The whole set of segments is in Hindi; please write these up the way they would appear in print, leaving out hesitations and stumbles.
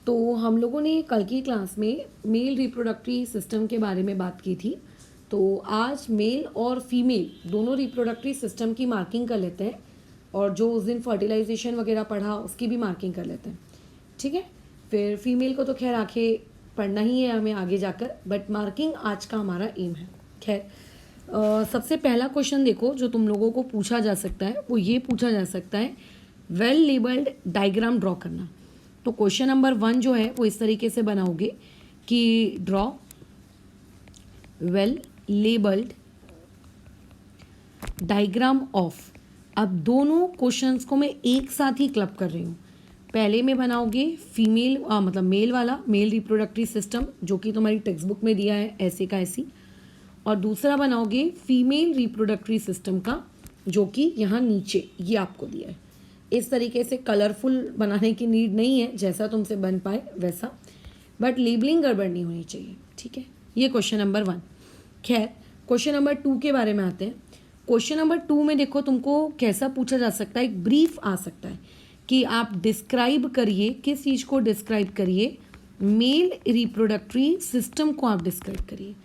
तो हम लोगों ने कल की क्लास में मेल रिप्रोडक्टरी सिस्टम के बारे में बात की थी। तो आज मेल और फीमेल दोनों रिप्रोडक्टरी सिस्टम की मार्किंग कर लेते हैं, और जो उस दिन फर्टिलाइजेशन वगैरह पढ़ा उसकी भी मार्किंग कर लेते हैं। ठीक है, फिर फीमेल को तो खैर आगे पढ़ना ही है हमें आगे जाकर, बट मार्किंग आज का हमारा एम है। खैर सबसे पहला क्वेश्चन देखो जो तुम लोगों को पूछा जा सकता है, वो ये पूछा जा सकता है वेल लेबल्ड डायग्राम ड्रॉ करना। तो क्वेश्चन नंबर 1 जो है वो इस तरीके से बनाओगे कि draw well labelled diagram of. अब दोनों क्वेश्चंस को मैं एक साथ ही क्लब कर रही हूँ। पहले में बनाओगे फीमेल मतलब मेल वाला, मेल रिप्रोडक्टरी सिस्टम जो कि तुम्हारी टेक्स्ट बुक में दिया है ऐसे का ऐसी, और दूसरा बनाओगे फीमेल रिप्रोडक्टरी सिस्टम का जो कि यहाँ नीचे ये आपको दिया है। इस तरीके से कलरफुल बनाने की नीड नहीं है, जैसा तुमसे बन पाए वैसा, बट लेबलिंग गड़बड़ नहीं होनी चाहिए। ठीक है, ये क्वेश्चन नंबर 1। खैर क्वेश्चन नंबर 2 के बारे में आते हैं। क्वेश्चन नंबर 2 में देखो तुमको कैसा पूछा जा सकता है, एक ब्रीफ आ सकता है कि आप डिस्क्राइब करिए, किस चीज़ को डिस्क्राइब करिए, मेल रिप्रोडक्टरी सिस्टम को आप डिस्क्राइब करिए।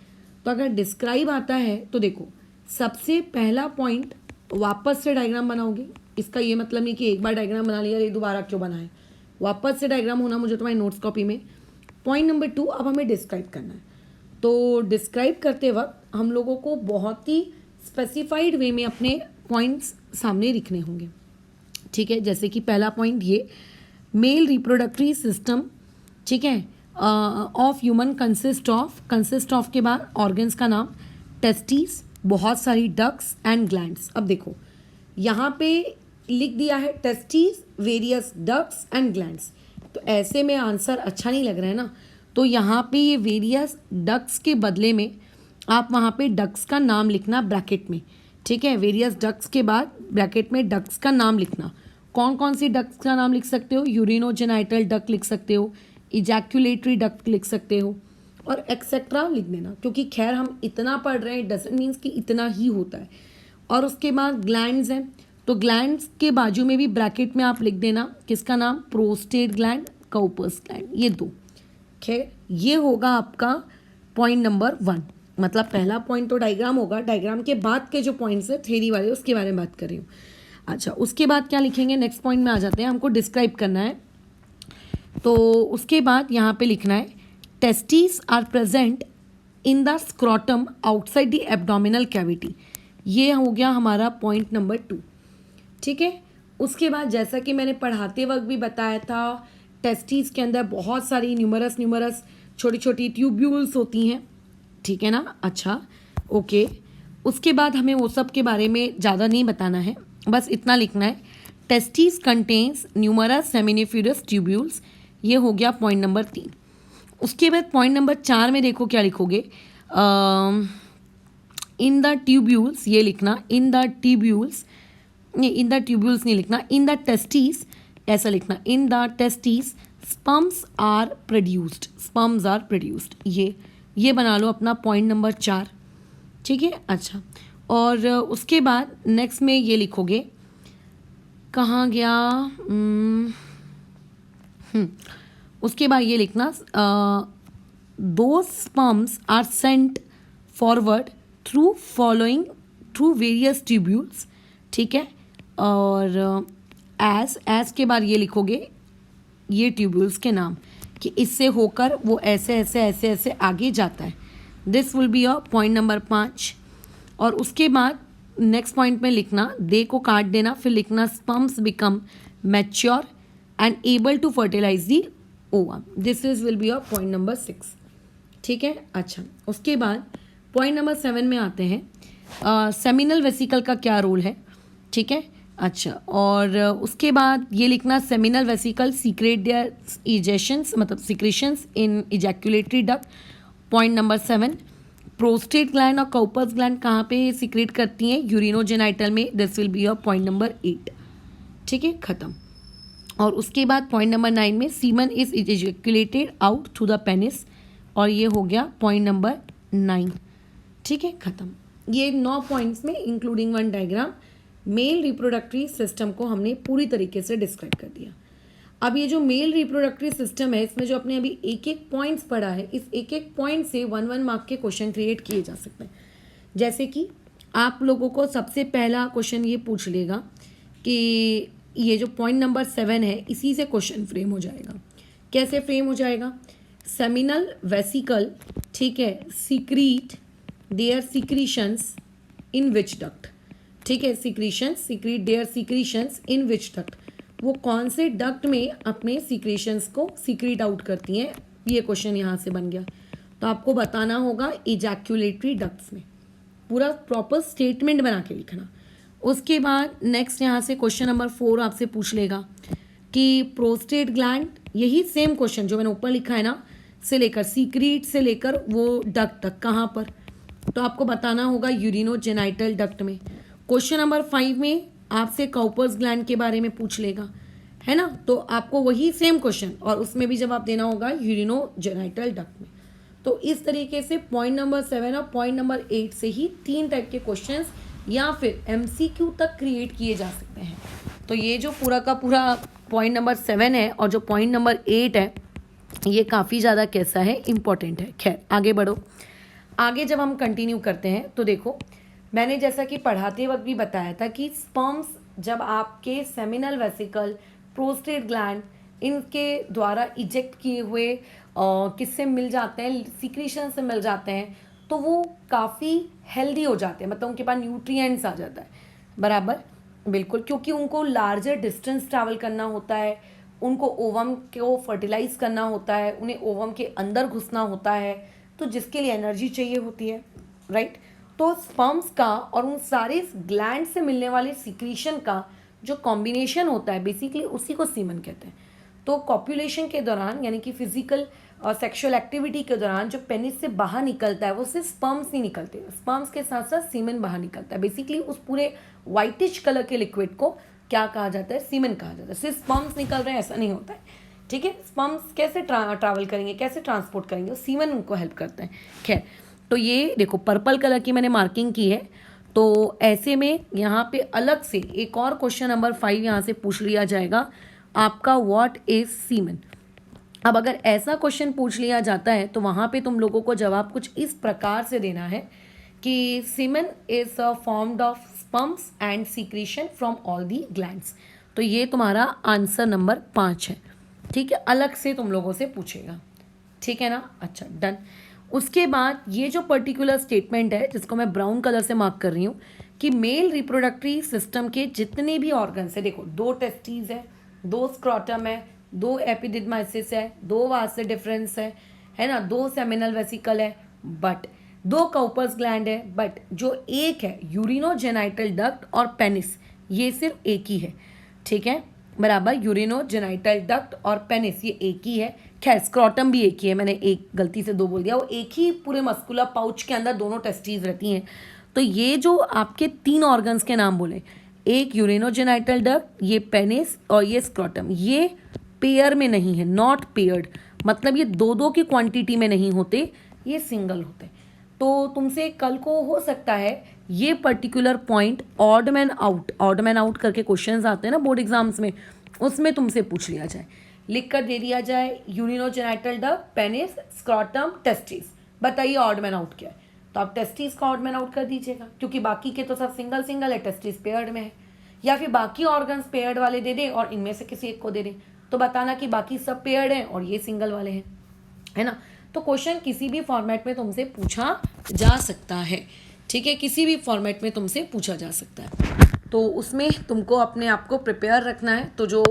तो अगर डिस्क्राइब आता है तो देखो सबसे पहला पॉइंट वापस से डायग्राम बनाओगे। इसका ये मतलब नहीं कि एक बार डायग्राम बना लिया ये दोबारा क्यों बनाए, वापस से डायग्राम होना मुझे तुम्हारी नोट्स कॉपी में। पॉइंट नंबर 2 अब हमें डिस्क्राइब करना है। तो डिस्क्राइब करते वक्त हम लोगों को बहुत ही स्पेसिफाइड वे में अपने पॉइंट्स सामने लिखने होंगे। ठीक है, जैसे कि पहला पॉइंट ये मेल रिप्रोडक्टरी सिस्टम, ठीक है, ऑफ ह्यूमन कंसिस्ट ऑफ के बाद ऑर्गन्स का नाम, टेस्टिस, बहुत सारी डक्स एंड ग्लैंड्स। अब देखो यहाँ पे लिख दिया है testis, various ducts and glands, तो ऐसे में आंसर अच्छा नहीं लग रहा है ना। तो यहाँ पे ये वेरियस डक्स के बदले में आप वहाँ पे डक्स का नाम लिखना ब्रैकेट में। ठीक है, वेरियस डक्स के बाद ब्रैकेट में डक्स का नाम लिखना। कौन कौन सी डक्स का नाम लिख सकते हो, यूरिनोजेनाइटल डक लिख सकते हो, इजैक्यूलेटरी डक्ट लिख सकते हो, और एक्सेट्रा लिख देना, क्योंकि खैर हम इतना पढ़ रहे हैं डजंट मीन्स कि इतना ही होता है। और उसके बाद ग्लैंड्स हैं, तो ग्लैंड्स के बाजू में भी ब्रैकेट में आप लिख देना किसका नाम, प्रोस्टेट ग्लैंड, काउपर्स ग्लैंड, ये दो। खैर ये होगा आपका पॉइंट नंबर 1। मतलब पहला पॉइंट तो डायग्राम होगा, डायग्राम के बाद के जो पॉइंट्स है थ्योरी वाले उसके बारे में बात कर रही हूँ। अच्छा, उसके बाद क्या लिखेंगे, नेक्स्ट पॉइंट में आ जाते हैं, हमको डिस्क्राइब करना है। तो उसके बाद यहाँ पे लिखना है testis are present in the scrotum outside the abdominal cavity. ये हो गया हमारा पॉइंट नंबर 2। ठीक है, उसके बाद जैसा कि मैंने पढ़ाते वक्त भी बताया था, टेस्टिस के अंदर बहुत सारी न्यूमरस छोटी छोटी ट्यूब्यूल्स होती हैं। ठीक है ना, अच्छा ओके। उसके बाद हमें वो सब के बारे में ज़्यादा नहीं बताना है, बस इतना लिखना है testis contains numerous seminiferous tubules. ये हो गया पॉइंट नंबर 3। उसके बाद पॉइंट नंबर 4 में देखो क्या लिखोगे, इन द ट्यूब्यूल्स, ये लिखना इन द ट्यूब्यूल्स नहीं लिखना, इन द टेस्टिस ऐसा लिखना, in the testis sperms are produced. ये बना लो अपना पॉइंट नंबर 4। ठीक है, अच्छा। और उसके बाद नेक्स्ट में ये लिखोगे, कहाँ गया, उसके बाद ये लिखना दो sperms are sent forward through various tubules. ठीक है, और एज के बाद ये लिखोगे ये ट्यूब्यूल्स के नाम कि इससे होकर वो ऐसे आगे जाता है। This will be a point number 5। और उसके बाद नेक्स्ट पॉइंट में लिखना, दे को काट देना, फिर लिखना sperms become mature and able to fertilize the ovum. This is will be a point number 6। ठीक है, अच्छा। उसके बाद पॉइंट नंबर 7 में आते हैं, सेमिनल वेसिकल का क्या रोल है। ठीक है, अच्छा। और उसके बाद ये लिखना seminal vesicle secrete their ejections, मतलब secretions in ejaculatory duct. Point number 7, prostate gland और काउपर्स ग्लैंड कहाँ पे सीक्रेट करती हैं, यूरिनोजेनाइटल में। This will be a point number 8। ठीक है, खत्म। और उसके बाद पॉइंट नंबर 9 में semen is ejaculated out through the penis, और ये हो गया पॉइंट नंबर 9। ठीक है, खत्म। ये 9 पॉइंट्स में including 1 diagram male reproductory system को हमने पूरी तरीके से डिस्क्राइब कर दिया। अब ये जो मेल रिप्रोडक्टरी सिस्टम है, इसमें जो अपने अभी एक एक पॉइंट्स पढ़ा है, इस एक एक पॉइंट से 1 मार्क के क्वेश्चन क्रिएट किए जा सकते हैं। जैसे कि आप लोगों को सबसे पहला क्वेश्चन ये पूछ लेगा कि ये जो पॉइंट नंबर 7 है, इसी से क्वेश्चन फ्रेम हो जाएगा। कैसे फ्रेम हो जाएगा? सेमिनल वेसिकल, ठीक है, secrete their secretions in which duct, ठीक है, secrete their secretions in which duct, वो कौन से डक्ट में अपने सीक्रेशंस को सीक्रेट आउट करती हैं, ये क्वेश्चन यहाँ से बन गया। तो आपको बताना होगा इजैक्यूलेटरी डक्ट्स में, पूरा प्रॉपर स्टेटमेंट बना के लिखना। उसके बाद नेक्स्ट यहाँ से क्वेश्चन नंबर 4 आपसे पूछ लेगा कि प्रोस्टेट ग्लैंड, यही सेम क्वेश्चन जो मैंने ऊपर लिखा है ना, से लेकर सीक्रेट से लेकर वो डक्ट तक कहाँ पर, तो आपको बताना होगा यूरिनोजेनाइटल डक्ट में। क्वेश्चन नंबर 5 में आपसे काउपर्स ग्लैंड के बारे में पूछ लेगा, है ना, तो आपको वही सेम क्वेश्चन और उसमें भी जवाब देना होगा यूरिनोजेनाइटल डक्ट में। तो इस तरीके से पॉइंट नंबर 7 और पॉइंट नंबर 8 से ही 3 टाइप के क्वेश्चंस या फिर MCQ तक क्रिएट किए जा सकते हैं। तो ये जो पूरा का पूरा पॉइंट नंबर 7 है और जो पॉइंट नंबर 8 है, ये काफ़ी ज़्यादा कैसा है, इम्पॉर्टेंट है। खैर आगे बढ़ो। आगे जब हम कंटिन्यू करते हैं तो देखो, मैंने जैसा कि पढ़ाते वक्त भी बताया था कि स्पर्म्स जब आपके सेमिनल वेसिकल, प्रोस्टेट ग्लैंड, इनके द्वारा इजेक्ट किए हुए किससे मिल जाते हैं, सीक्रेशन से मिल जाते हैं, तो वो काफ़ी हेल्दी हो जाते हैं, मतलब उनके पास न्यूट्रिएंट्स आ जाता है, बराबर, बिल्कुल, क्योंकि उनको लार्जर डिस्टेंस ट्रैवल करना होता है, उनको ओवम को फर्टिलाइज करना होता है, उन्हें ओवम के अंदर घुसना होता है, तो जिसके लिए एनर्जी चाहिए होती है, राइट। तो स्पर्म्स का और उन सारे ग्लैंड से मिलने वाले सीक्रेशन का जो कॉम्बिनेशन होता है, बेसिकली उसी को सीमन कहते हैं। तो कॉपुलेशन के दौरान, यानी कि फिजिकल और सेक्सुअल एक्टिविटी के दौरान जो पेनिस से बाहर निकलता है, वो सिर्फ स्पर्म्स नहीं निकलते, स्पर्म्स के साथ साथ सीमन बाहर निकलता है। बेसिकली उस पूरे वाइटिश कलर के लिक्विड को क्या कहा जाता है, सीमन कहा जाता है। सिर्फ स्पर्म्स निकल रहे हैं ऐसा नहीं होता है, ठीक है। स्पर्म्स कैसे ट्रैवल करेंगे, कैसे ट्रांसपोर्ट करेंगे, सीमन उनको हेल्प करता है। खैर, तो ये देखो पर्पल कलर की मैंने मार्किंग की है, तो ऐसे में यहाँ पे अलग से एक और क्वेश्चन नंबर 5 यहाँ से पूछ लिया जाएगा आपका, व्हाट इज सीमन। अब अगर ऐसा क्वेश्चन पूछ लिया जाता है तो वहाँ पे तुम लोगों को जवाब कुछ इस प्रकार से देना है कि semen is formed of sperms and secretion from all the glands. तो ये तुम्हारा आंसर नंबर 5 है, ठीक है, अलग से तुम लोगों से पूछेगा, ठीक है ना। अच्छा, डन। उसके बाद ये जो पर्टिकुलर स्टेटमेंट है जिसको मैं ब्राउन कलर से मार्क कर रही हूँ कि मेल रिप्रोडक्टरी सिस्टम के जितने भी ऑर्गन्स है, देखो 2 टेस्टिस है, 2 स्क्रॉटम है, 2 एपिडिडमाइसिस है, 2 वास डिफरेंस है ना, 2 सेमिनल वेसिकल है, बट 2 काउपर्स ग्लैंड है, बट जो एक है यूरिनोजेनाइटल डक्ट और पेनिस, ये सिर्फ एक ही है, ठीक है, बराबर। यूरिनोजेनाइटल डक्ट और पेनिस ये एक ही है। खैर स्क्रॉटम भी एक ही है, मैंने एक गलती से 2 बोल दिया, वो एक ही पूरे मस्कुलर पाउच के अंदर दोनों टेस्टीज रहती हैं। तो ये जो आपके 3 ऑर्गन्स के नाम बोले, एक यूरिनोजेनाइटल डक्ट, ये पेनिस और ये स्क्रॉटम, ये पेयर में नहीं है, नॉट पेयर्ड, मतलब ये 2-2 की क्वांटिटी में नहीं होते, ये सिंगल होते। तो तुमसे कल को हो सकता है ये particular point odd man out करके क्वेश्चंस आते हैं ना बोर्ड एग्जाम्स में, उसमें तुमसे पूछ लिया जाए, लिख कर दे दिया जाए urinogenital duct, penis, scrotum, testis, बताइए ऑड मैन आउट क्या है, तो आप टेस्टिस का ऑड मैन आउट कर दीजिएगा, क्योंकि बाकी के तो सब सिंगल सिंगल है, टेस्टिस पेयर्ड में है। या फिर बाकी ऑर्गन्स पेयर्ड वाले दे दें और इनमें से किसी एक को दे दें, तो बताना कि बाकी सब पेयर्ड हैं और ये सिंगल वाले हैं, है ना। तो क्वेश्चन किसी भी फॉर्मेट में तुमसे पूछा जा सकता है, ठीक है, किसी भी फॉर्मेट में तुमसे पूछा जा सकता है। तो उसमें तुमको अपने आप को प्रिपेयर रखना है। तो जो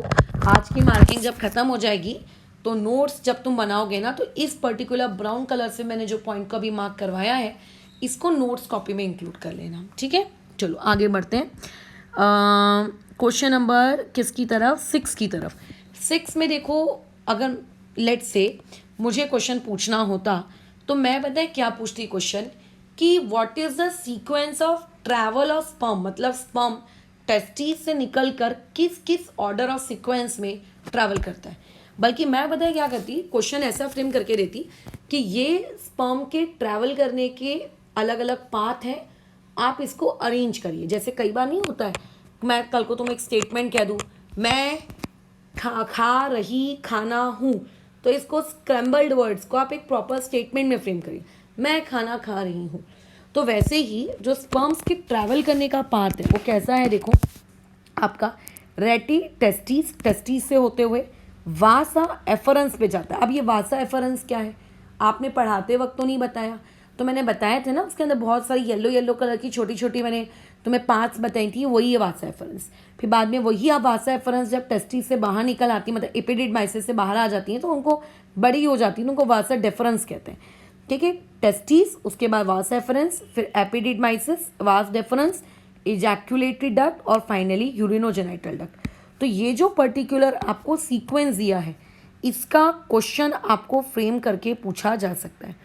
आज की मार्किंग जब ख़त्म हो जाएगी तो नोट्स जब तुम बनाओगे ना, तो इस पर्टिकुलर ब्राउन कलर से मैंने जो पॉइंट को भी मार्क करवाया है, इसको नोट्स कॉपी में इंक्लूड कर लेना, ठीक है। चलो आगे बढ़ते हैं क्वेश्चन नंबर किसकी तरफ, 6 की तरफ। 6 में देखो, अगर लेट्स से मुझे क्वेश्चन पूछना होता तो मैं बताए क्या पूछती क्वेश्चन कि what is the sequence of travel of sperm, मतलब स्पर्म टेस्टिस से निकल कर किस किस ऑर्डर ऑफ सीक्वेंस में ट्रैवल करता है। बल्कि मैं बताए क्या करती, क्वेश्चन ऐसा फ्रेम करके देती कि ये स्पर्म के ट्रैवल करने के अलग अलग पाथ हैं, आप इसको अरेंज करिए। जैसे कई बार नहीं होता है, मैं कल को तुम्हें एक स्टेटमेंट कह दूँ, मैं खा रही खाना हूँ, तो इसको स्क्रैम्बल्ड वर्ड्स को आप एक प्रॉपर स्टेटमेंट में फ्रेम करिए, मैं खाना खा रही हूँ। तो वैसे ही जो स्पर्म्स के ट्रैवल करने का पाथ है वो कैसा है, देखो आपका रेटी टेस्टिस, टेस्टिस से होते हुए वासा एफरेंस पे जाता है। अब ये वासा एफरेंस क्या है, आपने पढ़ाते वक्त तो नहीं बताया, तो मैंने बताया थे ना, उसके अंदर बहुत सारी येलो येलो कलर की छोटी छोटी मैंने तुम्हें 5 बताई थी, वही है वासा एफरेंस। फिर बाद में वही आप वासा एफरेंस जब टेस्टिस से बाहर निकल आती है, मतलब एपिडिडमाइसिस से बाहर आ जाती है, तो उनको बड़ी हो जाती है, उनको वासा डेफरेंस कहते हैं। ठीक है, टेस्टिस, उसके बाद वास एफरेंस, फिर एपिडिडमाइसिस, वास डेफरेंस, इजैक्यूलेटरी डक्ट और फाइनली यूरिनोजेनाइटल डक्ट। तो ये जो पर्टिकुलर आपको सीक्वेंस दिया है, इसका क्वेश्चन आपको फ्रेम करके पूछा जा सकता है।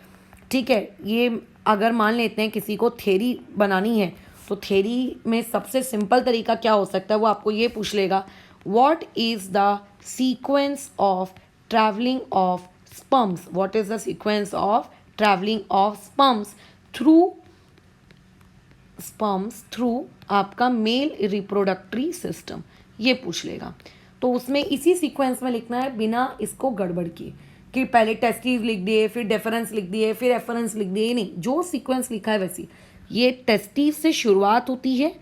ठीक है, ये अगर मान लेते हैं किसी को थ्योरी बनानी है, तो थ्योरी में सबसे सिंपल तरीका क्या हो सकता है, वो आपको ये पूछ लेगा, what is the sequence of travelling of sperms, what is the sequence of travelling of sperms through आपका मेल रिप्रोडक्टरी सिस्टम, ये पूछ लेगा। तो उसमें इसी सीक्वेंस में लिखना है, बिना इसको गड़बड़ किए कि पहले टेस्टिस लिख दिए, फिर डेफरेंस लिख दिए, फिर एफरेंस लिख दिए, नहीं, जो सीक्वेंस लिखा है वैसी। ये टेस्टिस से शुरुआत होती है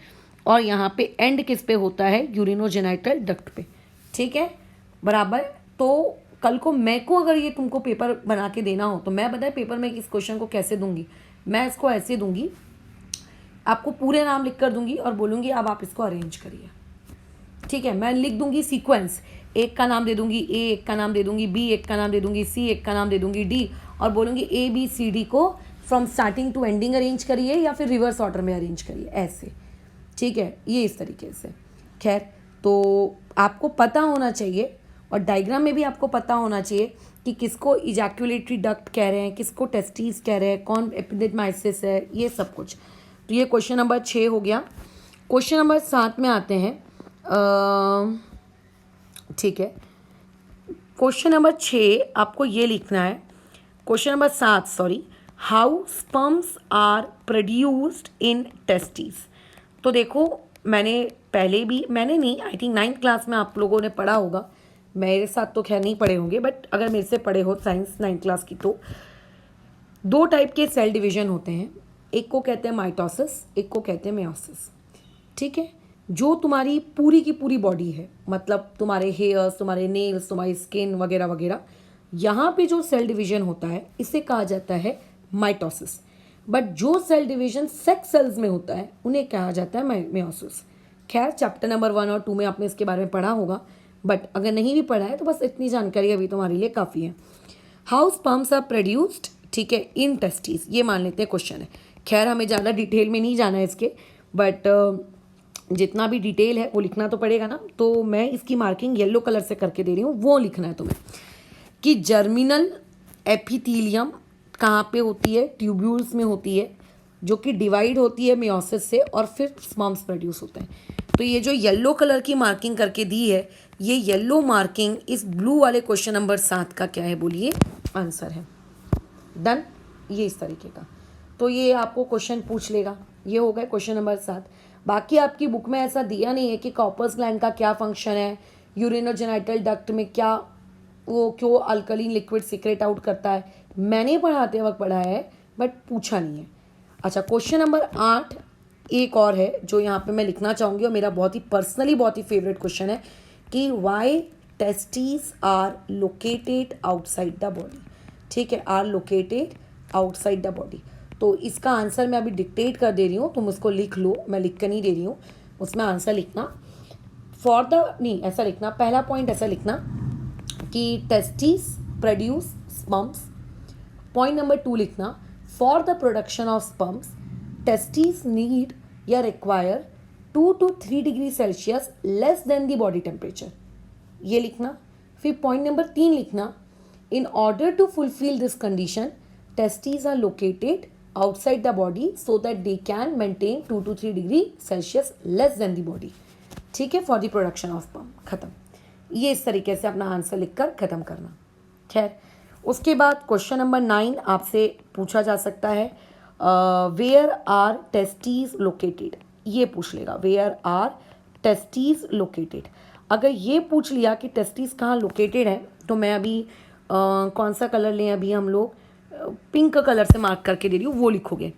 और यहाँ पे एंड किस पे होता है, यूरिनोजेनाइटल डक्ट पे। ठीक है, बराबर। तो कल को मैं को अगर ये तुमको पेपर बना के देना हो, तो मैं बताए पेपर में इस क्वेश्चन को कैसे दूंगी, मैं इसको ऐसे दूंगी, आपको पूरे नाम लिख कर दूंगी और बोलूँगी अब आप इसको अरेंज करिए। ठीक है, मैं लिख दूंगी सीक्वेंस, एक का नाम दे दूंगी ए, एक का नाम दे दूंगी बी, एक का नाम दे दूंगी सी, एक का नाम दे दूंगी डी, और बोलूँगी ए बी सी डी को from starting to ending arrange करिए या फिर रिवर्स ऑर्डर में अरेंज करिए, ऐसे। ठीक है, ये इस तरीके से। खैर, तो आपको पता होना चाहिए और डायग्राम में भी आपको पता होना चाहिए कि किसको इजैक्यूलेटरी डक्ट कह रहे हैं, किसको टेस्टिस कह रहे हैं, कौन एपिडिडमाइसिस है, ये सब कुछ। तो ये क्वेश्चन नंबर 6 हो गया। क्वेश्चन नंबर 7 में आते हैं। ठीक है, क्वेश्चन नंबर 6 आपको ये लिखना है, question number 7 sorry, how sperms are produced in testis. तो देखो, मैंने नहीं, आई थिंक 9th क्लास में आप लोगों ने पढ़ा होगा, मेरे साथ तो खैर नहीं पढ़े होंगे, बट अगर मेरे से पढ़े हो साइंस 9th क्लास की, तो 2 टाइप के सेल डिवीजन होते हैं, एक को कहते हैं माइटोसिस, एक को कहते हैं मेयोसिस। ठीक है, जो तुम्हारी पूरी की पूरी बॉडी है, मतलब तुम्हारे हेयर्स, तुम्हारे नेल्स, तुम्हारी स्किन वगैरह वगैरह, यहाँ पे जो सेल डिवीजन होता है इसे कहा जाता है माइटोसिस। बट जो सेल डिवीजन सेक्स सेल्स में होता है उन्हें कहा जाता है मेयोसिस। खैर, चैप्टर नंबर 1 और 2 में आपने इसके बारे में पढ़ा होगा, बट अगर नहीं भी पढ़ा है तो बस इतनी जानकारी अभी तुम्हारे लिए काफ़ी है। हाउ स्पर्म्स आर प्रोड्यूस्ड, ठीक है, इन टेस्टिस, ये मान लेते हैं क्वेश्चन है। खैर, हमें ज़्यादा डिटेल में नहीं जाना है इसके, बट जितना भी डिटेल है वो लिखना तो पड़ेगा ना, तो मैं इसकी मार्किंग येलो कलर से करके दे रही हूँ, वो लिखना है तुम्हें कि जर्मिनल एपिथीलियम कहाँ पे होती है, ट्यूब्यूल्स में होती है, जो कि डिवाइड होती है मेयोसिस से और फिर स्पर्म्स प्रोड्यूस होते हैं। तो ये जो येलो कलर की मार्किंग करके दी है, ये येलो मार्किंग इस ब्लू वाले क्वेश्चन नंबर 7 का क्या है, बोलिए, आंसर है। डन, ये इस तरीके का। तो ये आपको क्वेश्चन पूछ लेगा, ये हो गया क्वेश्चन नंबर 7। बाकी आपकी बुक में ऐसा दिया नहीं है कि कॉपर्स ग्लैंड का क्या फंक्शन है, यूरिनोजेनाइटल डक्ट में क्या, वो क्यों अल्कलीन लिक्विड सीक्रेट आउट करता है, मैंने पढ़ाते वक्त पढ़ा है बट पूछा नहीं है। अच्छा, क्वेश्चन नंबर 8 एक और है जो यहाँ पे मैं लिखना चाहूँगी और मेरा बहुत ही पर्सनली बहुत ही फेवरेट क्वेश्चन है कि why testis are located outside the body. ठीक है, are located outside the body. तो इसका आंसर मैं अभी डिक्टेट कर दे रही हूँ, तुम उसको लिख लो, मैं लिख कर नहीं दे रही हूँ, उसमें आंसर लिखना फॉर द, नहीं ऐसा लिखना, पहला पॉइंट ऐसा लिखना कि testis produce sperms. Point number 2 लिखना, for the production of sperms testis need या require 2 to 3 degree Celsius less than the body temperature, ये लिखना। फिर पॉइंट नंबर 3 लिखना, in order to fulfil this condition testis are located outside the body so that they can maintain 2 to 3 degree Celsius less then the body. ठीक है, for the production of sperm, खत्म। ये इस तरीके से अपना आंसर लिखकर खत्म करना। खैर, उसके बाद क्वेश्चन नंबर 9 आपसे पूछा जा सकता है, वेयर आर टेस्टिस लोकेटेड, ये पूछ लेगा, वेयर आर टेस्टिस लोकेटेड। अगर ये पूछ लिया कि टेस्टिस कहाँ लोकेटेड है, तो मैं अभी कौन सा कलर लें, अभी हम लोग पिंक कलर से मार्क करके दे रही हूँ, वो लिखोगे।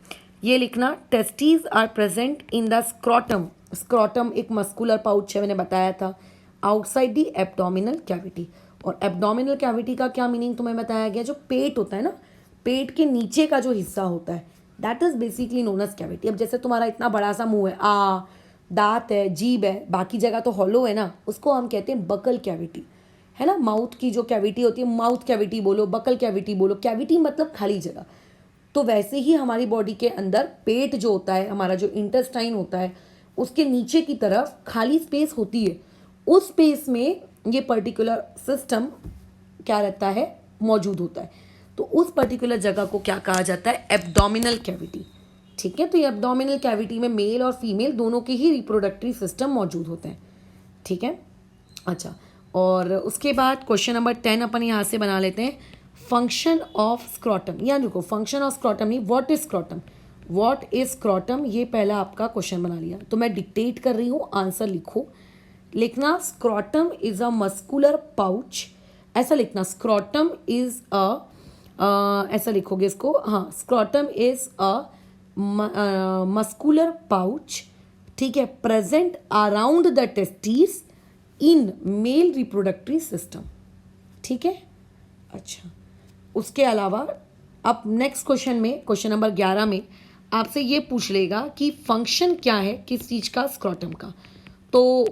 ये लिखना, testes are present in the scrotum. Scrotum एक मस्कुलर पाउच है, मैंने बताया था, आउटसाइड द एब्डोमिनल कैविटी। और एब्डोमिनल कैविटी का क्या मीनिंग तुम्हें बताया गया, जो पेट होता है ना, पेट के नीचे का जो हिस्सा होता है, that is basically known as cavity. अब जैसे तुम्हारा इतना बड़ा सा मुंह है, दांत है, जीभ है, बाकी जगह तो हॉलो है ना, उसको हम कहते हैं बकल कैविटी, है ना। माउथ की जो कैविटी होती है, माउथ कैविटी बोलो, बकल कैविटी बोलो, कैविटी मतलब खाली जगह। तो वैसे ही हमारी बॉडी के अंदर पेट जो होता है, हमारा जो इंटेस्टाइन होता है, उसके नीचे की तरफ खाली स्पेस होती है। उस स्पेस में ये पर्टिकुलर सिस्टम क्या रहता है, मौजूद होता है। तो उस पर्टिकुलर जगह को क्या कहा जाता है, एब्डोमिनल कैविटी। ठीक है, तो ये एब्डोमिनल कैविटी में मेल और फीमेल दोनों के ही रिप्रोडक्टिव सिस्टम मौजूद होते हैं। ठीक है, अच्छा। और उसके बाद क्वेश्चन नंबर 10 अपन यहाँ से बना लेते हैं, फंक्शन ऑफ स्क्रॉटम। या देखो, फंक्शन ऑफ स्क्रॉटम नहीं, what is scrotum, what is scrotum, ये पहला आपका क्वेश्चन बना लिया। तो मैं डिक्टेट कर रही हूँ, आंसर लिखो। लिखना, scrotum is a muscular pouch, ऐसा लिखना, स्क्रॉटम इज अ, ऐसा लिखोगे इसको, हाँ, scrotum is a muscular pouch, ठीक है, present around the testis in male reproductory system. ठीक है, अच्छा। उसके अलावा अब नेक्स्ट क्वेश्चन में, क्वेश्चन नंबर 11 में आपसे ये पूछ लेगा कि फंक्शन क्या है किस चीज़ का, स्क्रॉटम का। तो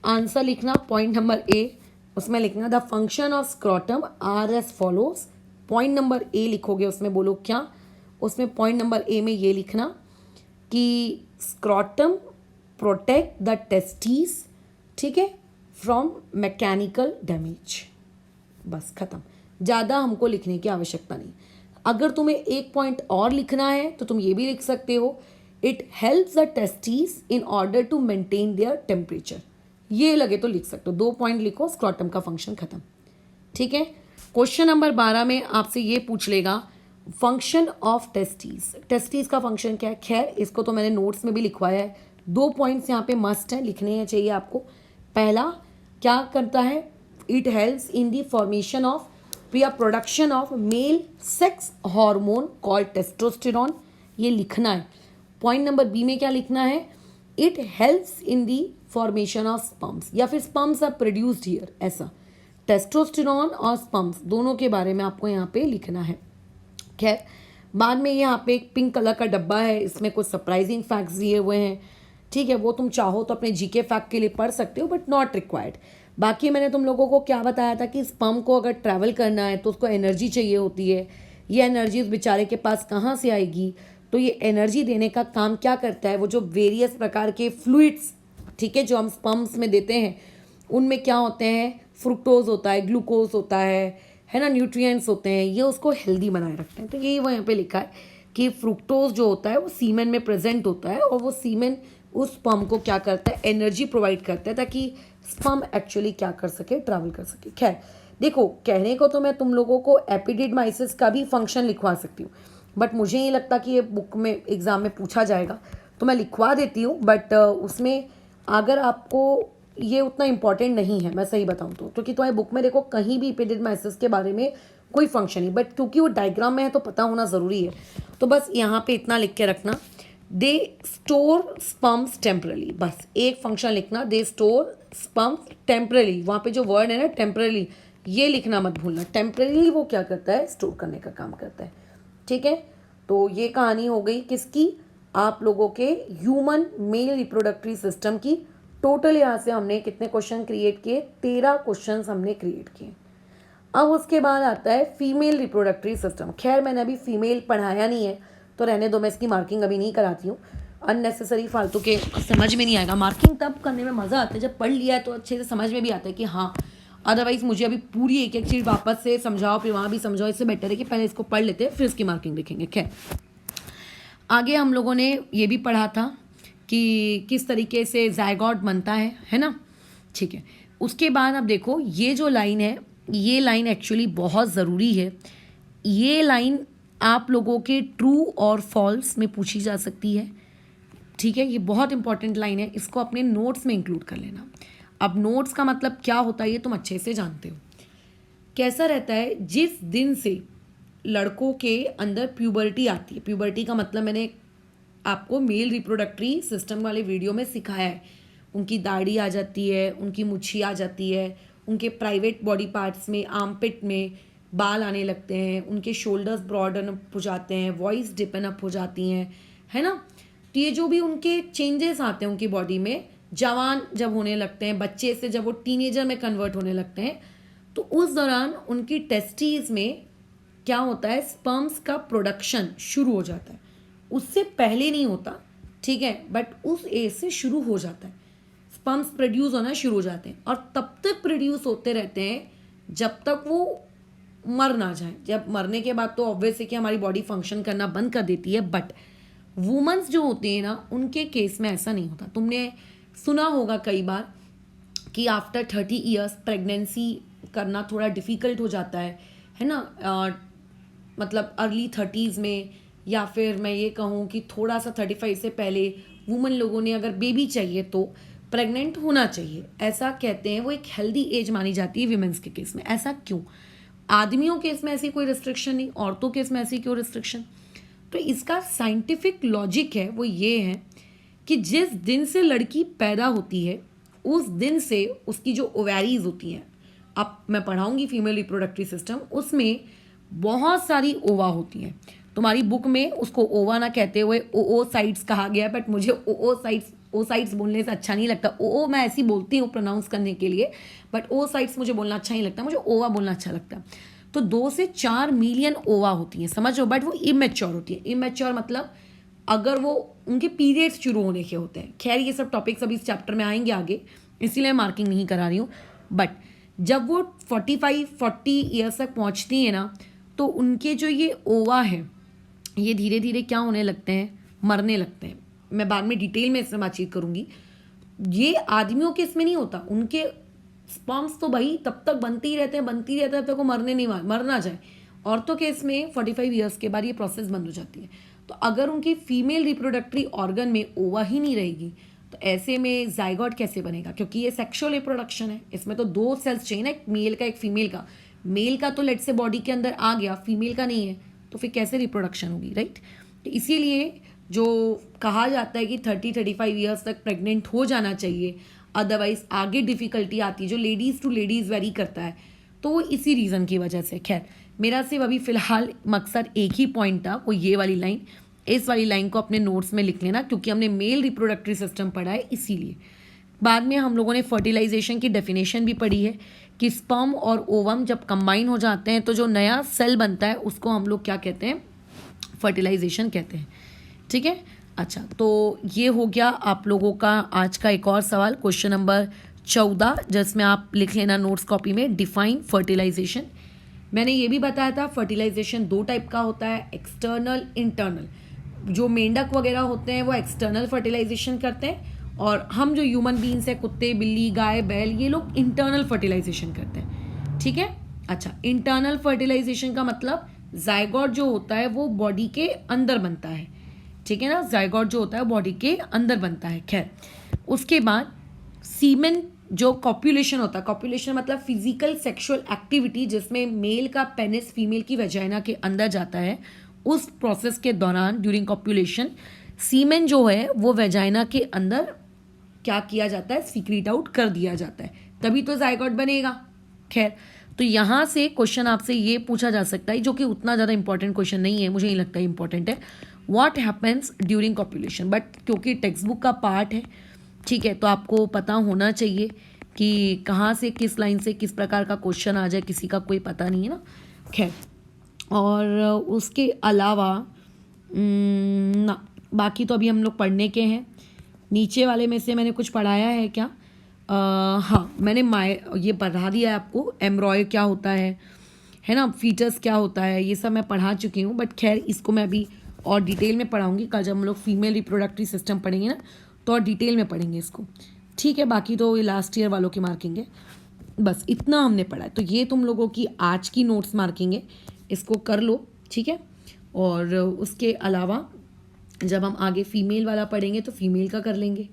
आंसर लिखना, पॉइंट नंबर ए, उसमें लिखना the function of scrotum are as follows. Point number A लिखोगे, उसमें बोलो क्या, उसमें पॉइंट नंबर ए में ये लिखना कि स्क्रॉटम प्रोटेक्ट द टेस्टीज, ठीक है, फ्रॉम मैकेनिकल डैमेज। बस खत्म, ज़्यादा हमको लिखने की आवश्यकता नहीं। अगर तुम्हें एक पॉइंट और लिखना है तो तुम ये भी लिख सकते हो, it helps the testes in order to maintain their temperature. ये लगे तो लिख सकते हो, 2 पॉइंट लिखो, स्क्रॉटम का फंक्शन खत्म। ठीक है, क्वेश्चन नंबर 12 में आपसे ये पूछ लेगा, फंक्शन ऑफ टेस्टीज। टेस्टीज का फंक्शन क्या है, खैर इसको तो मैंने नोट्स में भी लिखवाया है, 2 पॉइंट्स यहाँ पे मस्ट है, लिखने चाहिए आपको। पहला, क्या करता है, it helps in the formation of या production of male sex hormone called testosterone, ये लिखना है। पॉइंट नंबर बी में क्या लिखना है, it helps in the formation of sperms, या फिर स्पर्म्स आर प्रोड्यूस्ड हियर, ऐसा। टेस्टोस्टेरॉन और स्पर्म्स दोनों के बारे में आपको यहाँ पे लिखना है। खैर, बाद में यहाँ पे एक पिंक कलर का डब्बा है, इसमें कुछ सरप्राइजिंग फैक्ट्स दिए हुए हैं। ठीक है, वो तुम चाहो तो अपने जीके फैक्ट के लिए पढ़ सकते हो, बट नॉट रिक्वायर्ड। बाकी मैंने तुम लोगों को क्या बताया था कि स्पर्म को अगर ट्रैवल करना है तो उसको एनर्जी चाहिए होती है। ये एनर्जी उस बेचारे के पास कहाँ से आएगी, तो ये एनर्जी देने का काम क्या करता है, वो जो वेरियस प्रकार के फ्लूइड्स, ठीक है, जो हम स्पर्म्स में देते हैं, उनमें क्या होते हैं, फ्रुक्टोज होता है, ग्लूकोज होता है ना, न्यूट्रिएंट्स होते हैं, ये उसको हेल्दी बनाए रखते हैं। तो यही वो यहाँ पे लिखा है कि फ्रुक्टोज जो होता है वो सीमेन में प्रेजेंट होता है, और वो सीमेन उस स्पर्म को क्या करता है, एनर्जी प्रोवाइड करता है, ताकि स्पर्म एक्चुअली क्या कर सके, ट्रैवल कर सके। खैर देखो, कहने को तो मैं तुम लोगों को एपिडिडमाइसिस का भी फंक्शन लिखवा सकती हूँ, बट मुझे नहीं लगता कि ये बुक में एग्जाम में पूछा जाएगा, तो मैं लिखवा देती हूँ, बट उसमें अगर आपको ये उतना इंपॉर्टेंट नहीं है, मैं सही बताऊँ तो, क्योंकि तुम्हारी बुक में देखो कहीं भी एपिडिडमाइसिस के बारे में कोई फंक्शन नहीं, बट क्योंकि वो डायग्राम में है तो पता होना ज़रूरी है। तो बस यहाँ पे इतना लिख के रखना, दे स्टोर स्पर्म्स टेम्परली, बस एक फंक्शन लिखना, दे स्टोर स्पर्म्स टेम्परली। वहाँ पे जो वर्ड है ना टेम्परली, ये लिखना मत भूलना। टेम्परली वो क्या करता है, स्टोर करने का काम करता है। ठीक है, तो ये कहानी हो गई किसकी, आप लोगों के ह्यूमन मेल रिप्रोडक्टरी सिस्टम की। टोटल यहाँ से हमने कितने क्वेश्चन क्रिएट किए, 13 क्वेश्चन हमने क्रिएट किए। अब उसके बाद आता है फीमेल रिप्रोडक्टरी सिस्टम। खैर मैंने अभी फीमेल पढ़ाया नहीं है, तो रहने दो, मैं इसकी मार्किंग अभी नहीं कराती हूँ, अननेसेसरी फालतू के समझ में नहीं आएगा। मार्किंग तब करने में मज़ा आता है जब पढ़ लिया है तो अच्छे से समझ में भी आता है कि हाँ, अदरवाइज मुझे अभी पूरी एक एक चीज़ वापस से समझाओ, फिर वहाँ भी समझाओ, इससे बेटर है कि पहले इसको पढ़ लेते हैं, फिर इसकी मार्किंग लिखेंगे। खैर, आगे हम लोगों ने ये भी पढ़ा था कि किस तरीके से जायगॉट बनता है ना। ठीक है, उसके बाद अब देखो, ये जो लाइन है, ये लाइन एक्चुअली बहुत ज़रूरी है। ये लाइन आप लोगों के ट्रू और फॉल्स में पूछी जा सकती है। ठीक है, ये बहुत इंपॉर्टेंट लाइन है, इसको अपने नोट्स में इंक्लूड कर लेना। अब नोट्स का मतलब क्या होता है ये तुम अच्छे से जानते हो। कैसा रहता है, जिस दिन से लड़कों के अंदर प्यूबर्टी आती है, प्यूबर्टी का मतलब मैंने आपको मेल रिप्रोडक्टरी सिस्टम वाले वीडियो में सिखाया है, उनकी दाढ़ी आ जाती है, उनकी मुच्छी आ जाती है, उनके प्राइवेट बॉडी पार्ट्स में, आर्मपिट में बाल आने लगते हैं, उनके शोल्डर्स ब्रॉडन अप हो जाते हैं, वॉइस डिपन अप हो जाती हैं, है ना। तो ये जो भी उनके चेंजेस आते हैं उनकी बॉडी में, जवान जब होने लगते हैं, बच्चे से जब वो टीनेजर में कन्वर्ट होने लगते हैं, तो उस दौरान उनकी टेस्टीज में क्या होता है, स्पर्म्स का प्रोडक्शन शुरू हो जाता है। उससे पहले नहीं होता, ठीक है, बट उस एज से शुरू हो जाता है, स्पर्म्स प्रोड्यूस होना शुरू हो जाते हैं, और तब तक प्रोड्यूस होते रहते हैं जब तक वो मर ना जाए। जब मरने के बाद तो ऑब्वियस है कि हमारी बॉडी फंक्शन करना बंद कर देती है, बट वुमेन्स जो होती हैं ना, उनके केस में ऐसा नहीं होता। तुमने सुना होगा कई बार कि आफ्टर 30 ईयर्स प्रेगनेंसी करना थोड़ा डिफ़िकल्ट हो जाता है ना, मतलब अर्ली 30s में, या फिर मैं ये कहूँ कि थोड़ा सा 35 से पहले वुमेन लोगों ने अगर बेबी चाहिए तो प्रेग्नेंट होना चाहिए, ऐसा कहते हैं। वो एक हेल्दी एज मानी जाती है वीमेंस के केस में। ऐसा क्यों? आदमियों के केस में ऐसी कोई रिस्ट्रिक्शन नहीं, औरतों के केस में ऐसी क्यों रिस्ट्रिक्शन? तो इसका साइंटिफिक लॉजिक है वो ये है कि जिस दिन से लड़की पैदा होती है उस दिन से उसकी जो ओवैरीज होती हैं, अब मैं पढ़ाऊंगी फीमेल रिप्रोडक्टरी सिस्टम, उसमें बहुत सारी ओवा होती हैं। तुम्हारी बुक में उसको ओवा ना कहते हुए ओओसाइट्स कहा गया, बट मुझे ओसाइट्स बोलने से अच्छा नहीं लगता। ओ मैं ऐसी बोलती हूँ प्रोनाउंस करने के लिए, बट ओसाइट्स मुझे बोलना अच्छा नहीं लगता, मुझे ओवा बोलना अच्छा लगता है। तो 2 से 4 मिलियन ओवा होती हैं, समझो, बट वो इमेच्योर होती है। इमेच्योर मतलब अगर वो उनके पीरियड्स शुरू होने के होते हैं। खैर ये सब टॉपिक्स अभी इस चैप्टर में आएंगे आगे, इसीलिए मार्किंग नहीं करा रही हूँ। बट जब वो 45-40 ईयर्स तक पहुँचती है ना, तो उनके जो ये ओवा है ये धीरे धीरे क्या होने लगते हैं, मरने लगते हैं। मैं बाद में डिटेल में इसमें बातचीत करूँगी। ये आदमियों के इसमें नहीं होता, उनके स्पर्म्स तो भाई तब तक बनते ही रहते हैं तब तक वो मर ना जाए। औरतों के इसमें 45 ईयर्स के बाद ये प्रोसेस बंद हो जाती है। तो अगर उनकी फीमेल रिप्रोडक्टरी ऑर्गन में ओवा ही नहीं रहेगी तो ऐसे में जाइगोट कैसे बनेगा? क्योंकि ये सेक्सुअल रिप्रोडक्शन है, इसमें तो 2 सेल्स चाहिए ना, एक मेल का एक फीमेल का। मेल का तो लेट से बॉडी के अंदर आ गया, फीमेल का नहीं है, तो फिर कैसे रिप्रोडक्शन होगी, राइट? तो इसीलिए जो कहा जाता है कि 30-35 ईयर्स तक प्रेग्नेंट हो जाना चाहिए, अदरवाइज आगे डिफ़िकल्टी आती है, जो लेडीज़ टू लेडीज़ वेरी करता है, तो वो इसी रीज़न की वजह से। खैर मेरा सिर्फ अभी फ़िलहाल मकसद एक ही पॉइंट था, वो ये वाली लाइन। इस वाली लाइन को अपने नोट्स में लिख लेना, क्योंकि हमने मेल रिप्रोडक्टरी सिस्टम पढ़ा है इसीलिए। बाद में हम लोगों ने फर्टिलाइजेशन की डेफिनेशन भी पढ़ी है कि स्पर्म और ओवम जब कंबाइन हो जाते हैं तो जो नया सेल बनता है उसको हम लोग क्या कहते हैं, फर्टिलाइजेशन कहते हैं, ठीक है। अच्छा, तो ये हो गया आप लोगों का आज का एक और सवाल, क्वेश्चन नंबर 14, जिसमें आप लिख लेना नोट्स कॉपी में, डिफाइन फर्टिलाइजेशन। मैंने ये भी बताया था फर्टिलाइजेशन 2 टाइप का होता है, एक्सटर्नल, इंटरनल। जो मेंढक वगैरह होते हैं वो एक्सटर्नल फर्टिलाइजेशन करते हैं, और हम जो ह्यूमन बींग्स हैं, कुत्ते, बिल्ली, गाय, बैल, ये लोग इंटरनल फर्टिलाइजेशन करते हैं, ठीक है। अच्छा, इंटरनल फर्टिलाइजेशन का मतलब जाइगोट जो होता है वो बॉडी के अंदर बनता है, ठीक है ना। जाइगोट जो होता है बॉडी के अंदर बनता है। खैर उसके बाद सीमेन जो कॉपुलेशन होता है, कॉपुलेशन मतलब फिजिकल सेक्सुअल एक्टिविटी जिसमें मेल का पेनिस फीमेल की वेजाइना के अंदर जाता है, उस प्रोसेस के दौरान ड्यूरिंग कॉपुलेशन सीमेन जो है वो वेजाइना के अंदर क्या किया जाता है, सीक्रेट आउट कर दिया जाता है, तभी तो जाइगोट बनेगा। खैर तो यहाँ से क्वेश्चन आपसे ये पूछा जा सकता है, जो कि उतना ज़्यादा इंपॉर्टेंट क्वेश्चन नहीं है, मुझे नहीं लगता इंपॉर्टेंट है, what happens during copulation, but क्योंकि टेक्स्ट बुक का पार्ट है, ठीक है, तो आपको पता होना चाहिए कि कहाँ से किस लाइन से किस प्रकार का क्वेश्चन आ जाए, किसी का कोई पता नहीं है ना। खैर और उसके अलावा ना, बाकी तो अभी हम लोग पढ़ने के हैं। नीचे वाले में से मैंने कुछ पढ़ाया है क्या? हाँ, मैंने ये पढ़ा दिया है आपको, एम्ब्रॉय क्या होता है ना, फीटस क्या होता है, ये सब मैं पढ़ा चुकी हूँ। बट खैर इसको मैं अभी और डिटेल में पढ़ाऊँगी, कल जब हम लोग फीमेल रिप्रोडक्टरी सिस्टम पढ़ेंगे ना तो और डिटेल में पढ़ेंगे इसको, ठीक है। बाकी तो ये लास्ट ईयर वालों की मार्किंग है, बस इतना हमने पढ़ा है। तो ये तुम लोगों की आज की नोट्स मार्किंग है, इसको कर लो, ठीक है। और उसके अलावा जब हम आगे फीमेल वाला पढ़ेंगे तो फीमेल का कर लेंगे,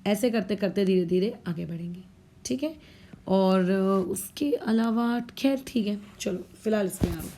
ऐसे करते करते धीरे धीरे आगे बढ़ेंगे, ठीक है। और उसके अलावा खैर ठीक है, चलो फिलहाल इसमें आ रहा हूँ।